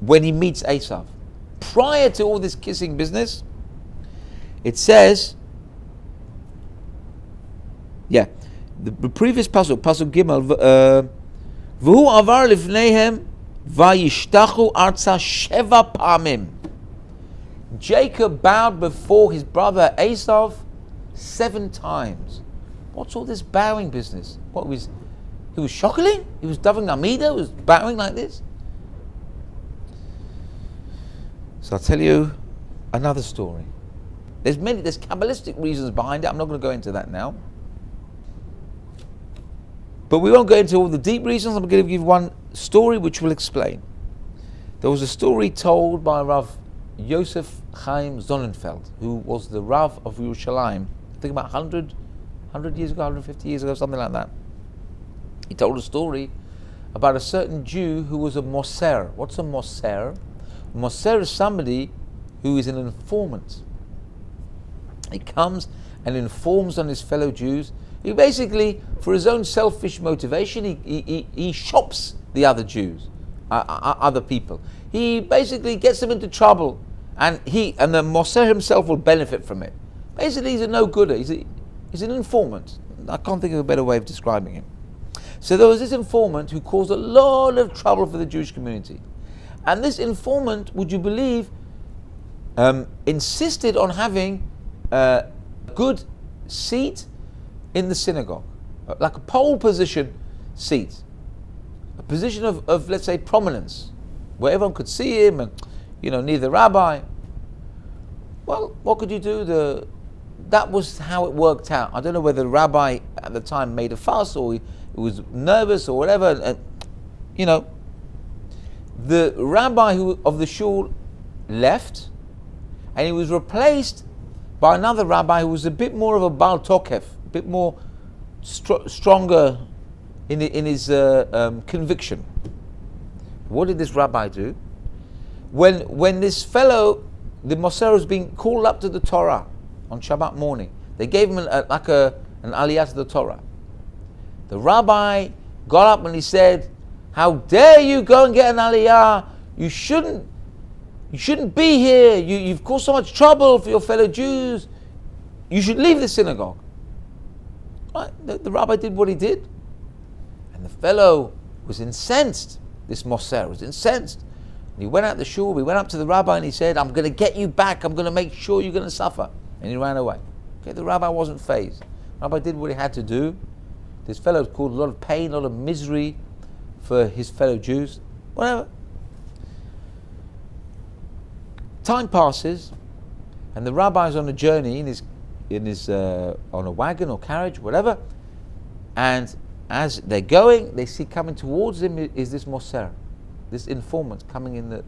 when he meets Esav. Prior to all this kissing business, it says, the previous pasuk Gimel, V'hu avar lifneihem vayishtachu arza sheva pamim. Jacob bowed before his brother Esav 7 times. What's all this bowing business? He was shockling? He was davening Amida? He was bowing like this? So I'll tell you another story. There's Kabbalistic reasons behind it. I'm not going to go into that now. But we won't go into all the deep reasons. I'm going to give you one story which will explain. There was a story told by Rav Yosef Chaim Sonnenfeld, who was the Rav of Yerushalayim, I think about 100 years ago, 150 years ago, something like that. He told a story about a certain Jew who was a moser. What's a moser? A moser is somebody who is an informant. He comes and informs on his fellow Jews. He basically, for his own selfish motivation, he shops the other Jews, other people. He basically gets them into trouble, and the moser himself will benefit from it. Basically, he's a no-gooder. He's an informant. I can't think of a better way of describing him. So there was this informant who caused a lot of trouble for the Jewish community. And this informant, would you believe, insisted on having a good seat in the synagogue, like a pole position seat, a position of let's say, prominence, where everyone could see him and, near the rabbi. Well, what could you do? That was how it worked out. I don't know whether the rabbi at the time made a fuss or he was nervous or whatever. The rabbi of the shul left, and he was replaced by another rabbi who was a bit more of a Baal Tokef, a bit more stronger in his conviction. What did this rabbi do? When this fellow, the moser, was being called up to the Torah on Shabbat morning, they gave him an aliyah to the Torah. The rabbi got up and he said, "How dare you go and get an aliyah? You shouldn't be here. You've caused so much trouble for your fellow Jews. You should leave the synagogue." Right? The rabbi did what he did. And the fellow was incensed. This moser was incensed. And he went out the shul, we went up to the rabbi and he said, "I'm going to get you back. I'm going to make sure you're going to suffer." And he ran away. Okay, the rabbi wasn't fazed. The rabbi did what he had to do. This fellow caused a lot of pain, a lot of misery for his fellow Jews. Whatever. Time passes, and the rabbi's on a journey on a wagon or carriage, whatever. And as they're going, they see coming towards him is this moser, this informant coming in the.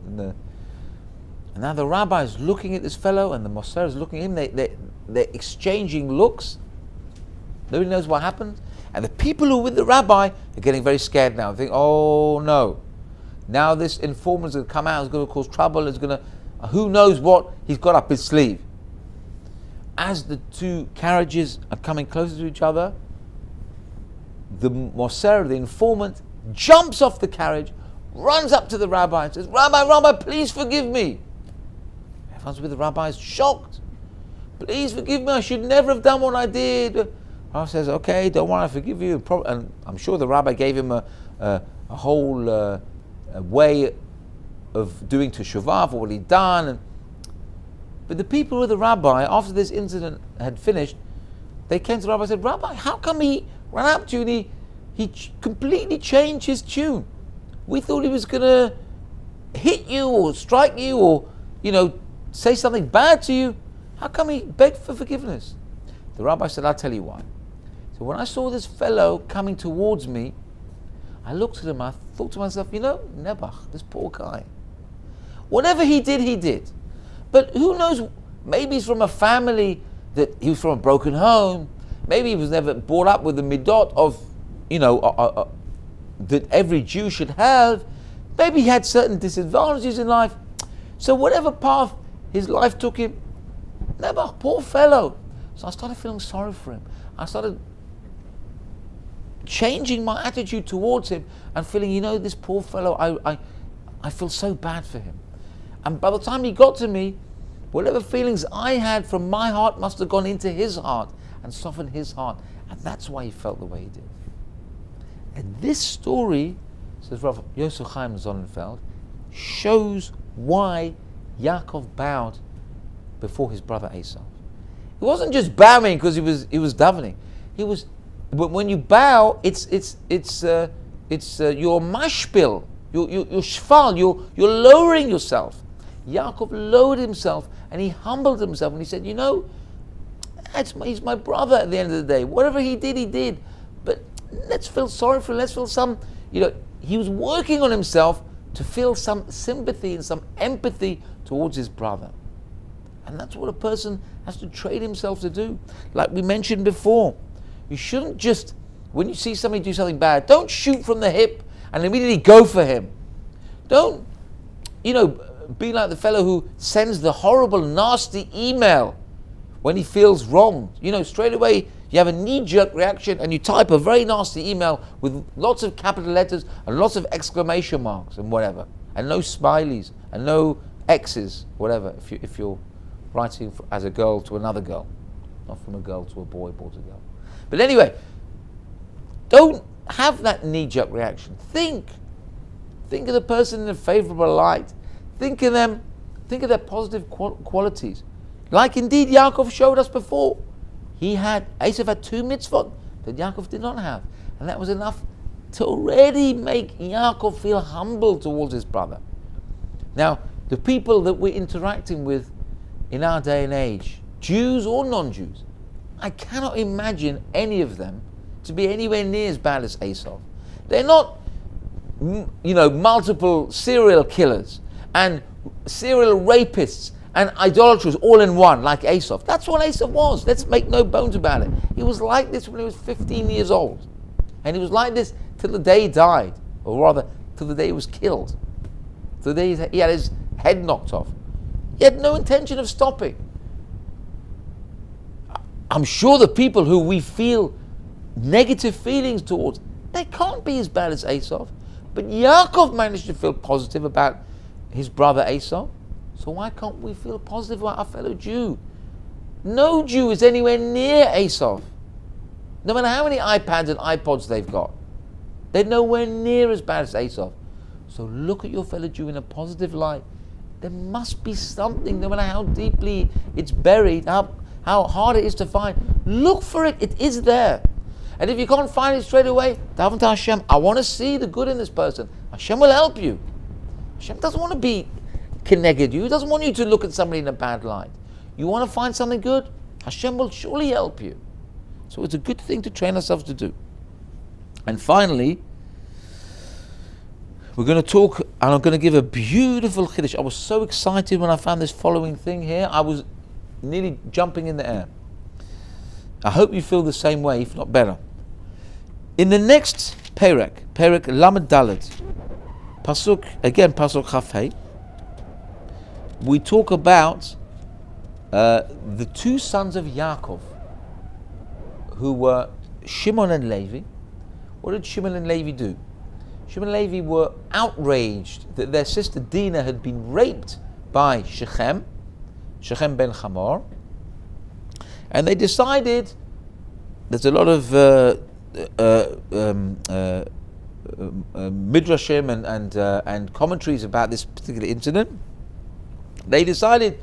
And now the rabbi is looking at this fellow, and the moser is looking at him. They're exchanging looks. Nobody knows what happened. And the people who are with the rabbi are getting very scared now. They think, "Oh no, now this informant is going to come out, is going to cause trouble, who knows what he's got up his sleeve." As the two carriages are coming closer to each other, the moser, the informant, jumps off the carriage, runs up to the rabbi and says, Rabbi, please forgive me. Everyone's with the rabbi is shocked. Please forgive me, I should never have done what I did. The rabbi says, okay, don't worry, I forgive you. And I'm sure the rabbi gave him a whole a way of doing teshuvah for what he'd done. But the people with the rabbi, after this incident had finished, they came to the rabbi and said, Rabbi, how come he ran up to you and he completely changed his tune? We thought he was going to hit you or strike you or, say something bad to you. How come he begged for forgiveness? The rabbi said, I'll tell you why. So when I saw this fellow coming towards me, I looked at him, I thought to myself, Nebuch, this poor guy. Whatever he did. But who knows, maybe he's from a family that he was from a broken home. Maybe he was never brought up with the midot of, that every Jew should have. Maybe he had certain disadvantages in life. So whatever path his life took him, Nebuch, poor fellow. So I started feeling sorry for him. I started changing my attitude towards him and feeling, this poor fellow, I feel so bad for him. And by the time he got to me, whatever feelings I had from my heart must have gone into his heart and softened his heart. And that's why he felt the way he did. And this story, says Rav Yosef Chaim Sonnenfeld, shows why Yaakov bowed before his brother Esau. He wasn't just bowing because he was davening. But when you bow, it's your mashpil, your shval, you're lowering yourself. Yaakov lowered himself and he humbled himself and he said, he's my brother at the end of the day. Whatever he did. But let's feel sorry for him. Let's feel some, he was working on himself to feel some sympathy and some empathy towards his brother. And that's what a person has to train himself to do. Like we mentioned before, you shouldn't just, when you see somebody do something bad, don't shoot from the hip and immediately go for him. Don't, be like the fellow who sends the horrible, nasty email when he feels wronged. Straight away you have a knee-jerk reaction and you type a very nasty email with lots of capital letters and lots of exclamation marks and whatever, and no smileys and no X's, whatever, if you're writing as a girl to another girl, not from a girl to a boy, boy to girl. But anyway, don't have that knee-jerk reaction. Think of the person in a favorable light. Think of their positive qualities. Like indeed Yaakov showed us before. Esau had 2 mitzvot that Yaakov did not have. And that was enough to already make Yaakov feel humble towards his brother. Now, the people that we're interacting with in our day and age, Jews or non-Jews, I cannot imagine any of them to be anywhere near as bad as Esau. They're not, multiple serial killers and serial rapists and idolaters all in one, like Esau. That's what Esau was. Let's make no bones about it. He was like this when he was 15 years old. And he was like this till the day he died, or rather, till the day he was killed. Till the day he had his head knocked off. He had no intention of stopping. I'm sure the people who we feel negative feelings towards, they can't be as bad as Esau. But Yaakov managed to feel positive about his brother Esau. So why can't we feel positive about our fellow Jew? No Jew is anywhere near Esau. No matter how many iPads and iPods they've got, they're nowhere near as bad as Esau. So look at your fellow Jew in a positive light. There must be something, no matter how deeply it's buried, how hard it is to find. Look for it. It is there. And if you can't find it straight away, daven to Hashem. I want to see the good in this person. Hashem will help you. Hashem doesn't want to be keneged you. He doesn't want you to look at somebody in a bad light. You want to find something good? Hashem will surely help you. So it's a good thing to train ourselves to do. And finally, we're going to talk, and I'm going to give a beautiful chiddush. I was so excited when I found this following thing here. I was nearly jumping in the air. I hope you feel the same way, if not better. In the next Perek Lamed Dalet, Pasuk Chafei, we talk about the 2 sons of Yaakov, who were Shimon and Levi. What did Shimon and Levi do? Shimon and Levi were outraged that their sister Dinah had been raped by Shechem ben Hamor, and they decided, there's a lot of midrashim and commentaries about this particular incident. They decided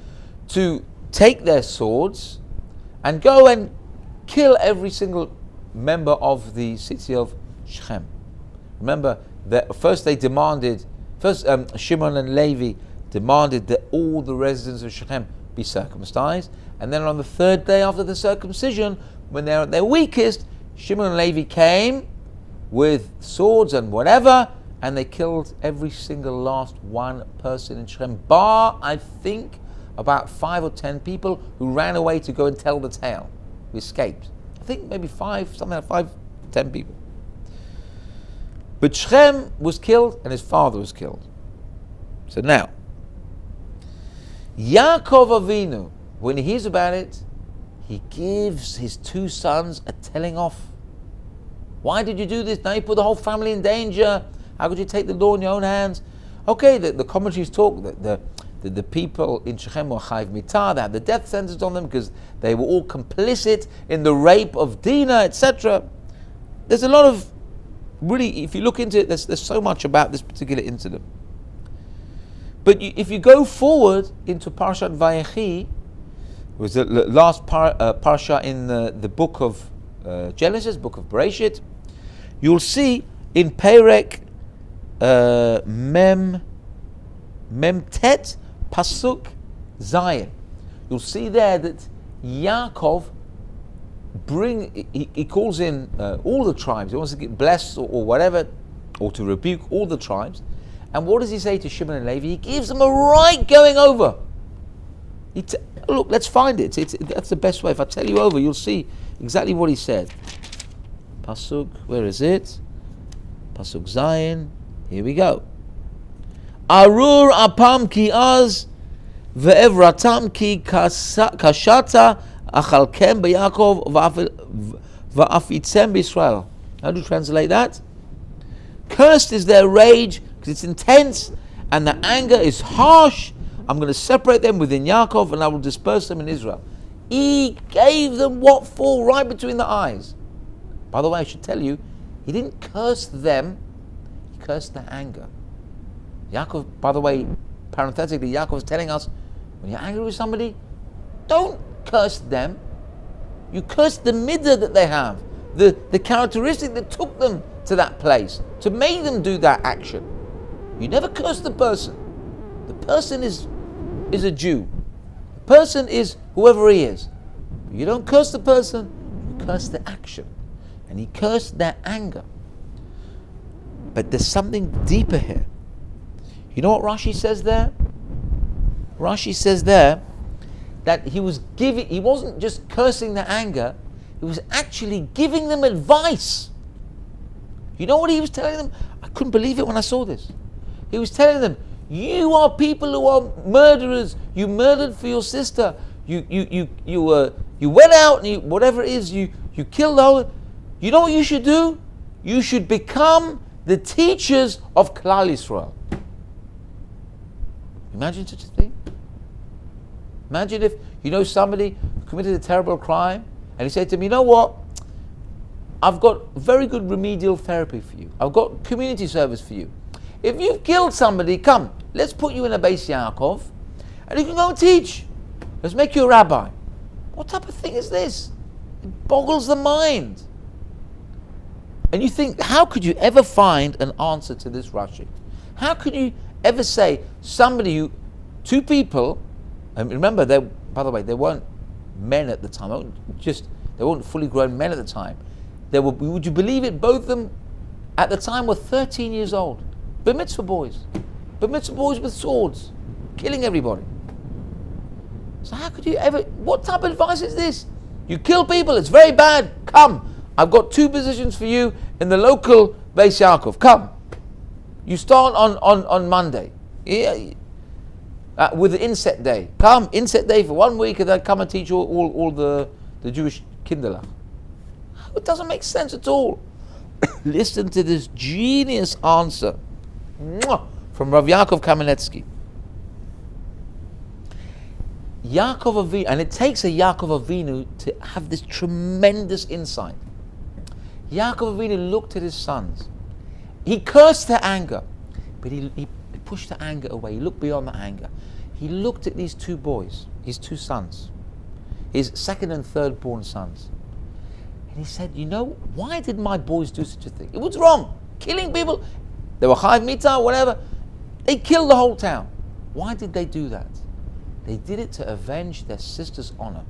to take their swords and go and kill every single member of the city of Shechem. Remember that first Shimon and Levi demanded that all the residents of Shechem be circumcised, and then on the third day after the circumcision, when they're at their weakest, Shimon and Levi came with swords and whatever, and they killed every single last one person in Shechem, bar, I think, about 5 or 10 people who ran away to go and tell the tale, who escaped. I think maybe 10 people. But Shechem was killed and his father was killed. So now, Yaakov Avinu, when he hears about it, he gives his 2 sons a telling off. Why did you do this? Now you put the whole family in danger. How could you take the law in your own hands? Okay, the commentaries talk that the people in Shechem were chayv mitah, they had the death sentence on them because they were all complicit in the rape of Dinah, etc. There's a lot of, really, if you look into it, there's so much about this particular incident. But if you go forward into Parashat Vayechi, it was the last parsha in the book of Genesis, book of Bereshit, you'll see in Perek Mem Tet Pasuk Zayin, you'll see there that Yaakov he calls in all the tribes. He wants to get blessed or whatever, or to rebuke all the tribes. And what does he say to Shimon and Levi? He gives them a right going over. Look, let's find it. That's the best way. If I tell you over, you'll see exactly what he said. Pasuk, where is it? Pasuk Zayin. Here we go. Arur apam ki az ve'evratam ki kashata achalkem beYaakov va'afitzem b'Yisrael. How do you translate that? Cursed is their rage because it's intense and the anger is harsh. I'm going to separate them within Yaakov and I will disperse them in Israel. He gave them what for right between the eyes. By the way, I should tell you, he didn't curse them, he cursed their anger. Yaakov, by the way, parenthetically, Yaakov is telling us, when you're angry with somebody, don't curse them. You curse the midah that they have, the characteristic that took them to that place, to make them do that action. You never curse the person. The person is a Jew. The person is whoever he is. You don't curse the person, you curse the action. And he cursed their anger. But there's something deeper here. You know what Rashi says there? Rashi says there that he wasn't just cursing their anger, he was actually giving them advice. You know what he was telling them? I couldn't believe it when I saw this. He was telling them, you are people who are murderers. You murdered for your sister. You went out and whatever it is, you killed her. You know what you should do? You should become the teachers of Klal Yisrael. Imagine such a thing. Imagine if you know somebody who committed a terrible crime and he said to me, you know what? I've got very good remedial therapy for you. I've got community service for you. If you've killed somebody, come, let's put you in a Beis Yaakov and you can go and teach. Let's make you a rabbi. What type of thing is this? It boggles the mind. And you think, how could you ever find an answer to this Rashi? How could you ever say two people, and remember, by the way, they weren't men at the time, they weren't fully grown men at the time. Would you believe it, both of them at the time were 13 years old. Bar mitzvah boys. Bar mitzvah boys with swords, killing everybody. So how could you ever, what type of advice is this? You kill people, it's very bad. Come, I've got 2 positions for you in the local Beis Yaakov. Come. You start on Monday. Yeah, with the inset day. Come, inset day for 1 week and then come and teach all the Jewish kinderlach. It doesn't make sense at all. Listen to this genius answer from Rav Yaakov Kamenetsky. Yaakov Avinu, and it takes a Yaakov Avinu to have this tremendous insight. Yaakov Avinu looked at his sons. He cursed their anger, but he pushed the anger away. He looked beyond the anger. He looked at these two boys, his two sons, his second and third born sons. And he said, you know, why did my boys do such a thing? It was wrong. Killing people. They were Chayiv Mitzah, whatever. They killed the whole town. Why did they do that? They did it to avenge their sister's honor.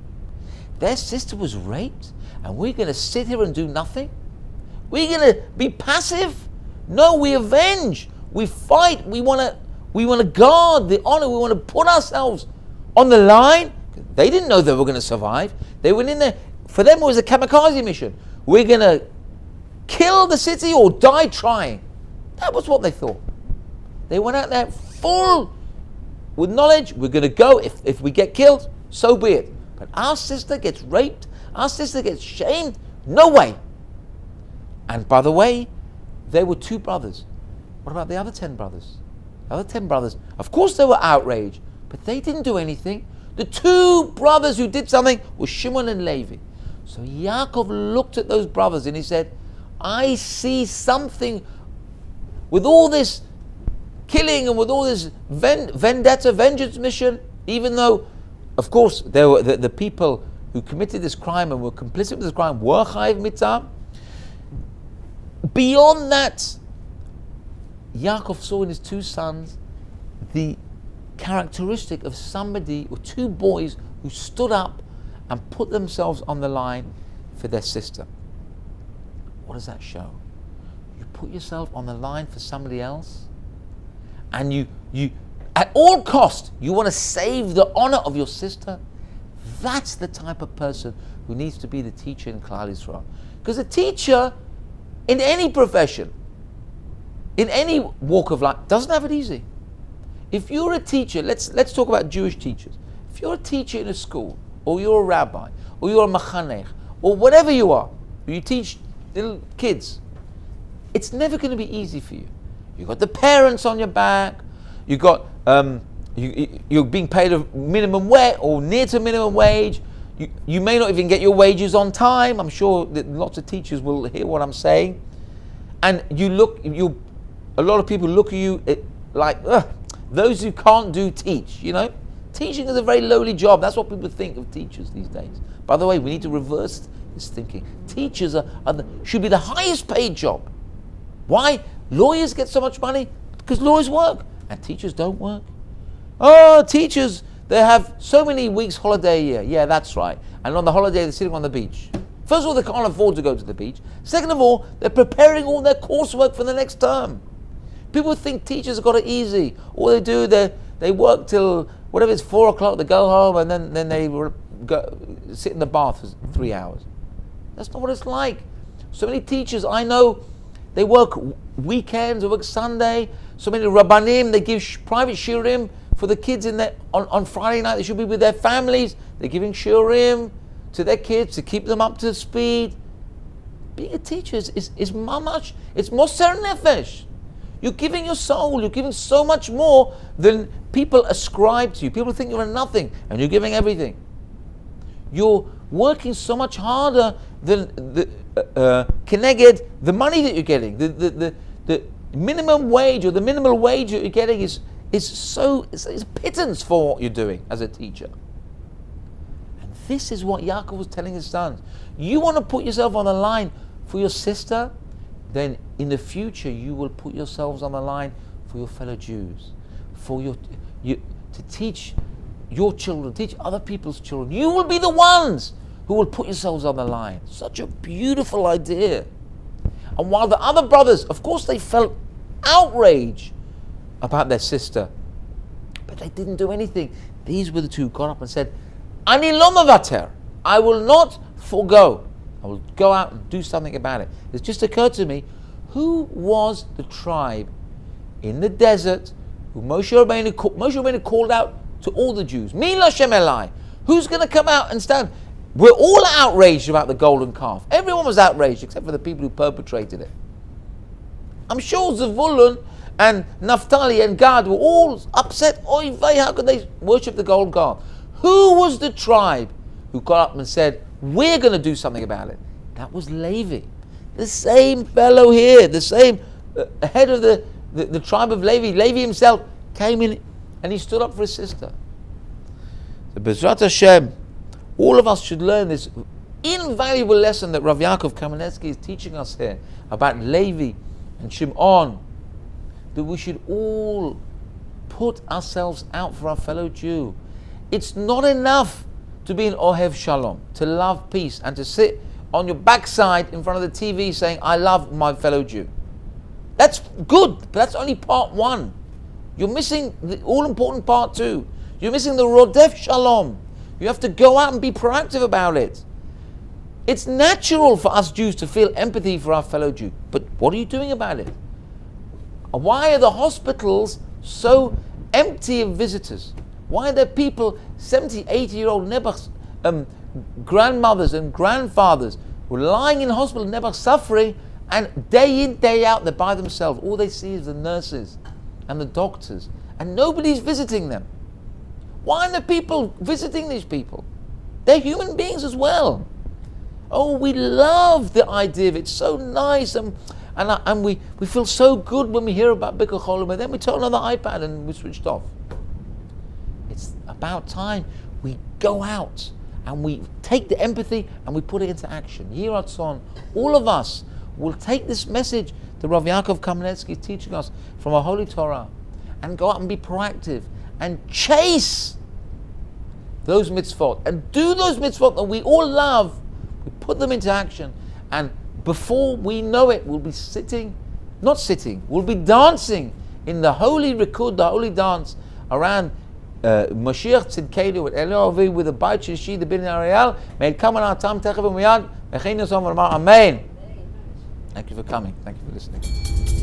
Their sister was raped, and we're going to sit here and do nothing? We're going to be passive? No, we avenge. We fight. We want to guard the honor. We want to put ourselves on the line. They didn't know they were going to survive. They went in there. For them, it was a kamikaze mission. We're going to kill the city or die trying. That was what they thought. They went out there full with knowledge. We're going to go. If we get killed, so be it. But our sister gets raped. Our sister gets shamed. No way. And by the way, there were 2 brothers. What about the other 10 brothers? The other 10 brothers, of course they were outraged, but they didn't do anything. The 2 brothers who did something were Shimon and Levi. So Yaakov looked at those brothers and he said, I see something with all this killing and with all this vendetta, vengeance mission, even though, of course, there were the people who committed this crime and were complicit with this crime were Chayiv Mitzah. Beyond that, Yaakov saw in his 2 sons the characteristic of somebody or 2 boys who stood up and put themselves on the line for their sister. What does that show? You put yourself on the line for somebody else, and you at all cost you want to save the honor of your sister. That's the type of person who needs to be the teacher in Klal Yisrael. Because a teacher in any profession, in any walk of life, doesn't have it easy. If you're a teacher, let's talk about Jewish teachers. If you're a teacher in a school, or you're a rabbi, or you're a machanech, or whatever you are, or you teach little kids, it's never going to be easy for you. You've got the parents on your back. You've got you're being paid a minimum wage or near to minimum wage. You may not even get your wages on time. I'm sure that lots of teachers will hear what I'm saying. And a lot of people look at you like, those who can't do teach, you know. Teaching is a very lowly job. That's what people think of teachers these days. By the way, we need to reverse this thinking. Teachers should be the highest paid job. Why? Lawyers get so much money because lawyers work and teachers don't work. Oh, teachers, they have so many weeks holiday a year. Yeah, that's right. And on the holiday, they're sitting on the beach. First of all, they can't afford to go to the beach. Second of all, they're preparing all their coursework for the next term. People think teachers have got it easy. All they do, they work till whatever it's 4 o'clock, they go home, and then they go sit in the bath for 3 hours. That's not what it's like. So many teachers I know, they work weekends, they work Sunday. So many rabbanim, they give private shiurim for the kids on Friday night. They should be with their families. They're giving shiurim to their kids to keep them up to speed. Being a teacher is mamash. It's moser nefesh. You're giving your soul. You're giving so much more than people ascribe to you. People think you're nothing, and you're giving everything. You're working so much harder than keneged the money that you're getting. The minimum wage or the minimal wage that you're getting is a pittance for what you're doing as a teacher. And this is what Yaakov was telling his sons. You want to put yourself on the line for your sister, then in the future you will put yourselves on the line for your fellow Jews, for to teach your children, teach other people's children. You will be the ones who will put yourselves on the line. Such a beautiful idea. And while the other brothers, of course, they felt outrage about their sister, but they didn't do anything. These were the 2 who got up and said, Ani lo mevater, I will not forego. I will go out and do something about it. It's just occurred to me, who was the tribe in the desert who Moshe Rabbeinu called out to all the Jews? Mi Lashem Elai. Who's going to come out and stand? We're all outraged about the golden calf. Everyone was outraged except for the people who perpetrated it. I'm sure Zevulun and Naphtali and Gad were all upset. Oy vey, how could they worship the gold calf? Who was the tribe who got up and said, we're going to do something about it? That was Levi. The same fellow here, the same head of the tribe of Levi. Levi himself came in and he stood up for his sister. So Bezrat Hashem, all of us should learn this invaluable lesson that Rav Yaakov Kamenetsky is teaching us here about Levi and Shimon, that we should all put ourselves out for our fellow Jew. It's not enough to be an Ohev Shalom, to love peace, and to sit on your backside in front of the TV saying, I love my fellow Jew. That's good, but that's only part one. You're missing the all-important part two. You're missing the Rodef Shalom. You have to go out and be proactive about it. It's natural for us Jews to feel empathy for our fellow Jew, but what are you doing about it? Why are the hospitals so empty of visitors? Why are there people, 70, 80-year-old Nebuch's grandmothers and grandfathers who are lying in hospital, Nebuch suffering, and day in, day out, they're by themselves. All they see is the nurses and the doctors, and nobody's visiting them. Why are the people visiting these people? They're human beings as well. Oh, we love the idea of it. It's so nice, and we feel so good when we hear about Bikur Cholim, but then we turn on the iPad and we switched off. It's about time we go out and we take the empathy and we put it into action. Yiratzon, all of us will take this message that Rav Yaakov Kamenetsky is teaching us from our Holy Torah and go out and be proactive and chase those mitzvot and do those mitzvot that we all love. We put them into action, and before we know it, we'll be we'll be dancing in the holy Rikud, the holy dance around Mashiach Tzidkenu with Eloi with the Beit Shishi, the Bin Ariel. May it come on our time, Techav and Miyad. Amen. Thank you for coming. Thank you for listening.